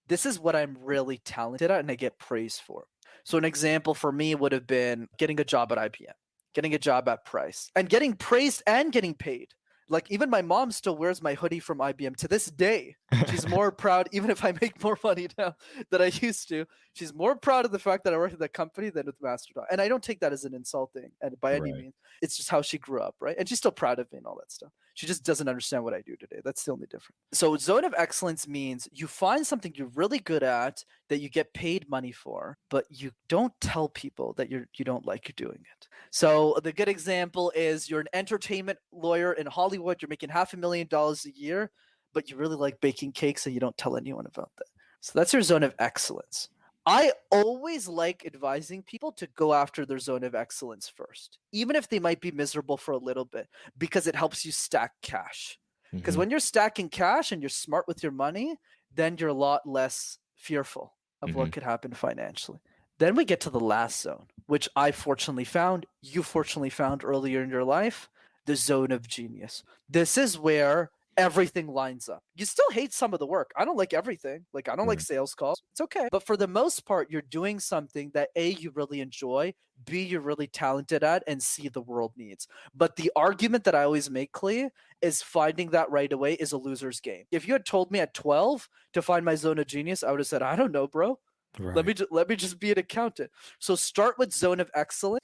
this is what I'm really talented at and I get praised for. So an example for me would have been getting a job at IBM, getting a job at Price, and getting praised and getting paid. Like even my mom still wears my hoodie from IBM to this day. She's more proud, even if I make more money now than I used to. She's more proud of the fact that I work at that company than with MasterDog. And I don't take that as an insulting and by any means. It's just how she grew up, right? And she's still proud of me and all that stuff. She just doesn't understand what I do today. That's the only difference. So zone of excellence means you find something you're really good at that you get paid money for, but you don't tell people that you don't like you're doing it. So the good example is you're an entertainment lawyer in Hollywood. You're making $500,000 a year, but you really like baking cakes and you don't tell anyone about that. So that's your zone of excellence. I always like advising people to go after their zone of excellence first, even if they might be miserable for a little bit, because it helps you stack cash. Because when you're stacking cash and you're smart with your money, then you're a lot less fearful of what could happen financially. Then we get to the last zone, which I fortunately found, you fortunately found earlier in your life, the zone of genius. This is where everything lines up. You still hate some of the work. I don't like everything. Like I don't like sales calls. It's okay. But for the most part, you're doing something that A, you really enjoy, B, you're really talented at, and C, the world needs. But the argument that I always make, Clee, is finding that right away is a loser's game. If you had told me at 12 to find my zone of genius, I would have said, I don't know, bro. Let me just be an accountant. So start with zone of excellence.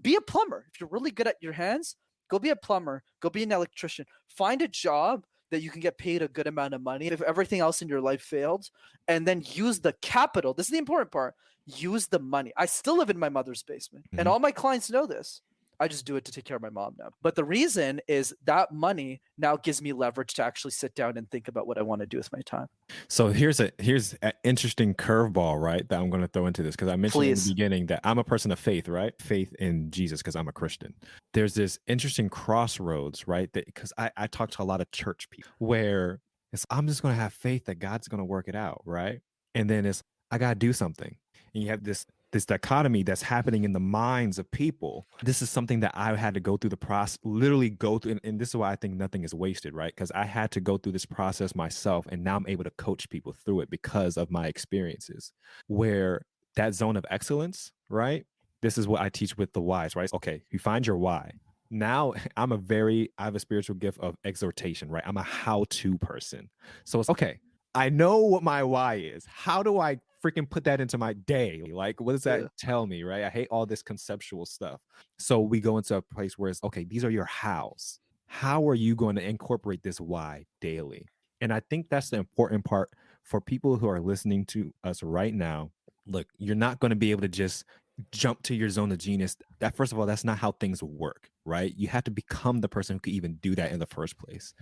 Be a plumber. If you're really good at your hands, go be a plumber, go be an electrician, find a job that you can get paid a good amount of money if everything else in your life failed, and then use the capital. This is the important part. Use the money. I still live in my mother's basement, and all my clients know this. I just do it to take care of my mom now. But the reason is that money now gives me leverage to actually sit down and think about what I want to do with my time. So here's an interesting curveball, right, that I'm going to throw into this, because I mentioned in the beginning that I'm a person of faith, right? Faith in Jesus, because I'm a Christian. There's this interesting crossroads, right? Because I talk to a lot of church people where I'm just going to have faith that God's going to work it out, right? And then I got to do something. And you have this dichotomy that's happening in the minds of people. This is something that I had to go through the process, literally go through. And this is why I think nothing is wasted, right? Because I had to go through this process myself. And now I'm able to coach people through it because of my experiences, where that zone of excellence, right? This is what I teach with the whys, right? Okay, you find your why. Now I have a spiritual gift of exhortation, right? I'm a how-to person. So it's okay. I know what my why is. How do I freaking put that into my day? Like, what does that tell me, right? I hate all this conceptual stuff. So we go into a place where it's, okay, these are your hows. How are you going to incorporate this why daily? And I think that's the important part for people who are listening to us right now. Look, you're not going to be able to just jump to your zone of genius. That, first of all, that's not how things work, right? You have to become the person who can even do that in the first place.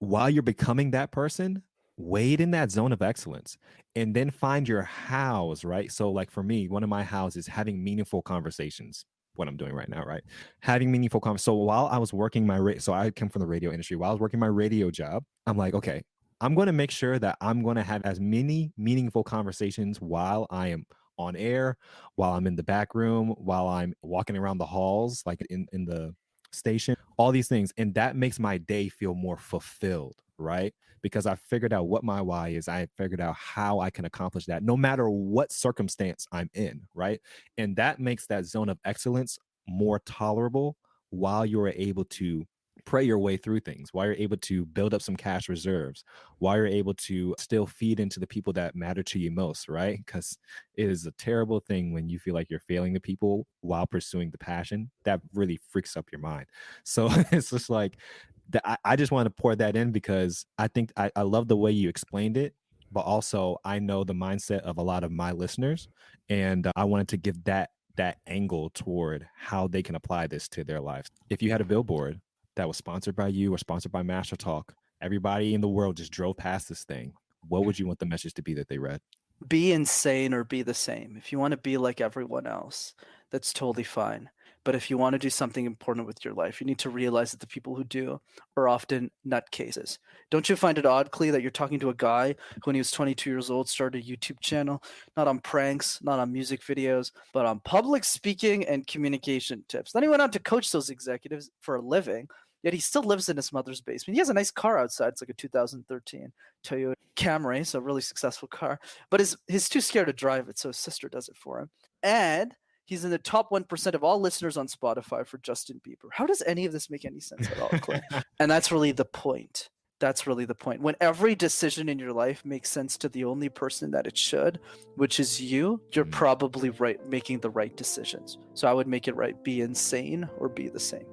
While you're becoming that person, wade in that zone of excellence and then find your hows, right? So like for me, one of my hows is having meaningful conversations, what I'm doing right now, right? Having meaningful conversations. So while I was working so I come from the radio industry. While I was working my radio job, I'm like, okay, I'm going to make sure that I'm going to have as many meaningful conversations while I am on air, while I'm in the back room, while I'm walking around the halls, like in the station, all these things. And that makes my day feel more fulfilled, right? Because I figured out what my why is. I figured out how I can accomplish that no matter what circumstance I'm in, right? And that makes that zone of excellence more tolerable while you're able to pray your way through things, while you're able to build up some cash reserves, while you're able to still feed into the people that matter to you most, right? Because it is a terrible thing when you feel like you're failing the people while pursuing the passion. That really freaks up your mind. So it's just like, I just want to pour that in because I think I love the way you explained it, but also I know the mindset of a lot of my listeners, and I wanted to give that angle toward how they can apply this to their lives. If you had a billboard that was sponsored by you or sponsored by Master Talk, everybody in the world just drove past this thing, what would you want the message to be that they read? Be insane or be the same. If you want to be like everyone else, that's totally fine. But if you want to do something important with your life, you need to realize that the people who do are often nutcases. Don't you find it odd, Clee, that you're talking to a guy who, when he was 22 years old, started a YouTube channel, not on pranks, not on music videos, but on public speaking and communication tips? Then he went on to coach those executives for a living, yet he still lives in his mother's basement. He has a nice car outside. It's like a 2013 Toyota Camry, so a really successful car. But he's too scared to drive it, so his sister does it for him. And he's in the top 1% of all listeners on Spotify for Justin Bieber. How does any of this make any sense at all, Clay? And that's really the point. That's really the point. When every decision in your life makes sense to the only person that it should, which is you, you're probably right, making the right decisions. So I would make it right. Be insane or be the same.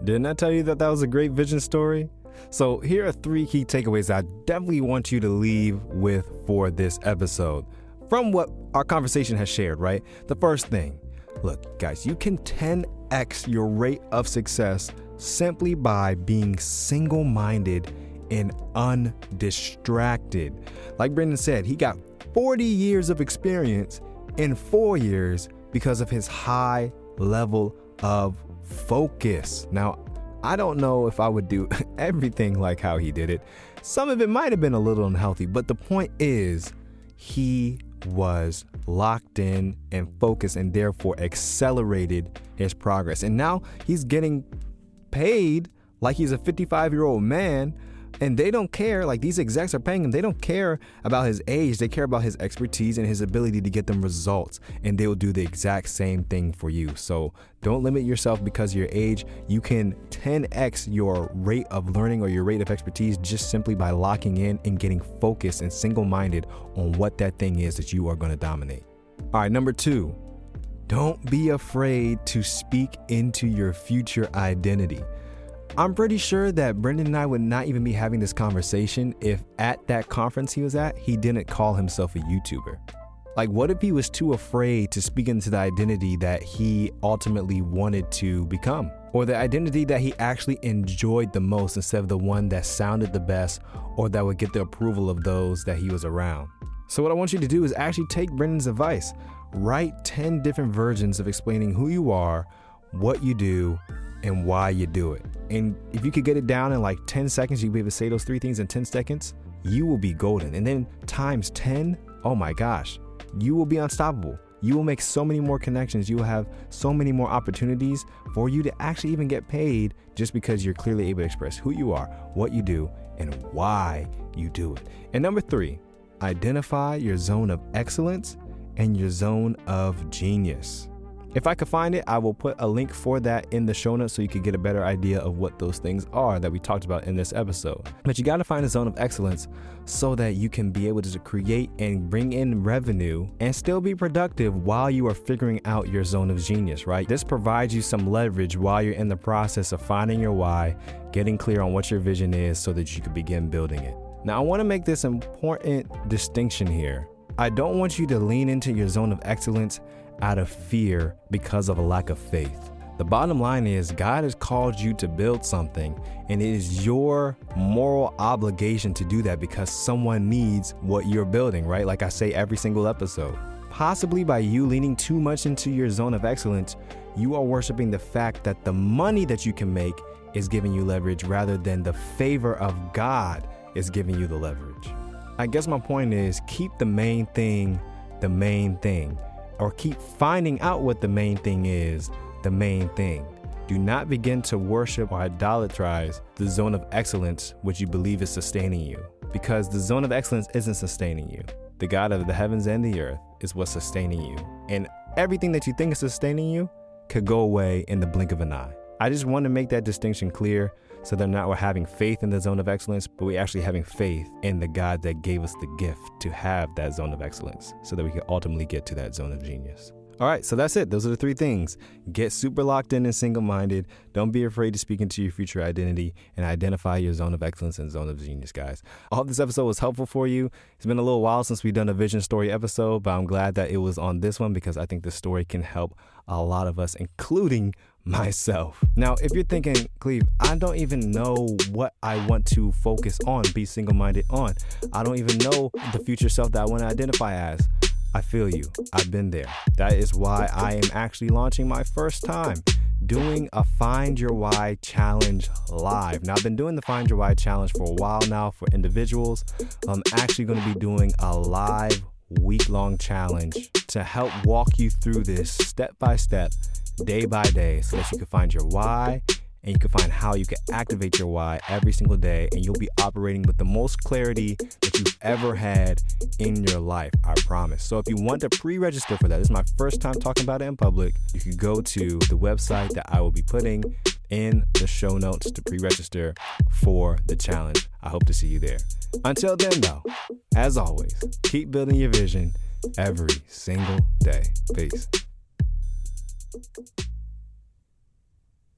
Didn't I tell you that was a great vision story? So here are 3 key takeaways I definitely want you to leave with for this episode from what our conversation has shared, right? The first thing, look, guys, you can 10x your rate of success simply by being single-minded and undistracted. Like Brenden said, he got 40 years of experience in 4 years because of his high level of focus. Now, I don't know if I would do everything like how he did it. Some of it might have been a little unhealthy, but the point is he was locked in and focused and therefore accelerated his progress. And now he's getting paid like he's a 55-year-old man, and they don't care. Like, these execs are paying him. They don't care about his age. They care about his expertise and his ability to get them results, and they will do the exact same thing for you. So don't limit yourself because of your age. You can 10x your rate of learning or your rate of expertise just simply by locking in and getting focused and single-minded on what that thing is that you are going to dominate. All right, number 2, don't be afraid to speak into your future identity. I'm pretty sure that Brenden and I would not even be having this conversation if at that conference he was at, he didn't call himself a YouTuber. Like, what if he was too afraid to speak into the identity that he ultimately wanted to become? Or the identity that he actually enjoyed the most instead of the one that sounded the best or that would get the approval of those that he was around? So what I want you to do is actually take Brenden's advice. Write 10 different versions of explaining who you are, what you do, and why you do it. And if you could get it down in like 10 seconds, you'll be able to say those 3 things in 10 seconds, you will be golden. And then times 10, oh my gosh, you will be unstoppable. You will make so many more connections. You will have so many more opportunities for you to actually even get paid just because you're clearly able to express who you are, what you do, and why you do it. And number 3, identify your zone of excellence and your zone of genius. If I could find it, I will put a link for that in the show notes so you could get a better idea of what those things are that we talked about in this episode. But you got to find a zone of excellence so that you can be able to create and bring in revenue and still be productive while you are figuring out your zone of genius, right? This provides you some leverage while you're in the process of finding your why, getting clear on what your vision is so that you can begin building it. Now, I want to make this important distinction here. I don't want you to lean into your zone of excellence out of fear because of a lack of faith. The bottom line is God has called you to build something, and it is your moral obligation to do that because someone needs what you're building, right? Like I say every single episode. Possibly by you leaning too much into your zone of excellence, you are worshiping the fact that the money that you can make is giving you leverage rather than the favor of God is giving you the leverage. I guess my point is keep the main thing, or keep finding out what the main thing is, the main thing. Do not begin to worship or idolatrize the zone of excellence which you believe is sustaining you, because the zone of excellence isn't sustaining you. The God of the heavens and the earth is what's sustaining you. And everything that you think is sustaining you could go away in the blink of an eye. I just want to make that distinction clear so that not we're having faith in the zone of excellence, but we're actually having faith in the God that gave us the gift to have that zone of excellence so that we can ultimately get to that zone of genius. All right, so that's it. Those are the 3 things. Get super locked in and single-minded. Don't be afraid to speak into your future identity and identify your zone of excellence and zone of genius, guys. I hope this episode was helpful for you. It's been a little while since we've done a vision story episode, but I'm glad that it was on this one because I think this story can help a lot of us, including myself. Now, if you're thinking, Clee, I don't even know what I want to focus on, be single-minded on. I don't even know the future self that I want to identify as. I feel you. I've been there. That is why I am actually launching my first time doing a Find Your Why challenge live. Now, I've been doing the Find Your Why challenge for a while now for individuals. I'm actually going to be doing a live week-long challenge to help walk you through this step by step, day by day, so that you can find your why and you can find how you can activate your why every single day, and you'll be operating with the most clarity that you've ever had in your life, I promise. So if you want to pre-register for that, this is my first time talking about it in public, you can go to the website that I will be putting in the show notes to pre-register for the challenge. I hope to see you there. Until then, though, as always, keep building your vision every single day. Peace.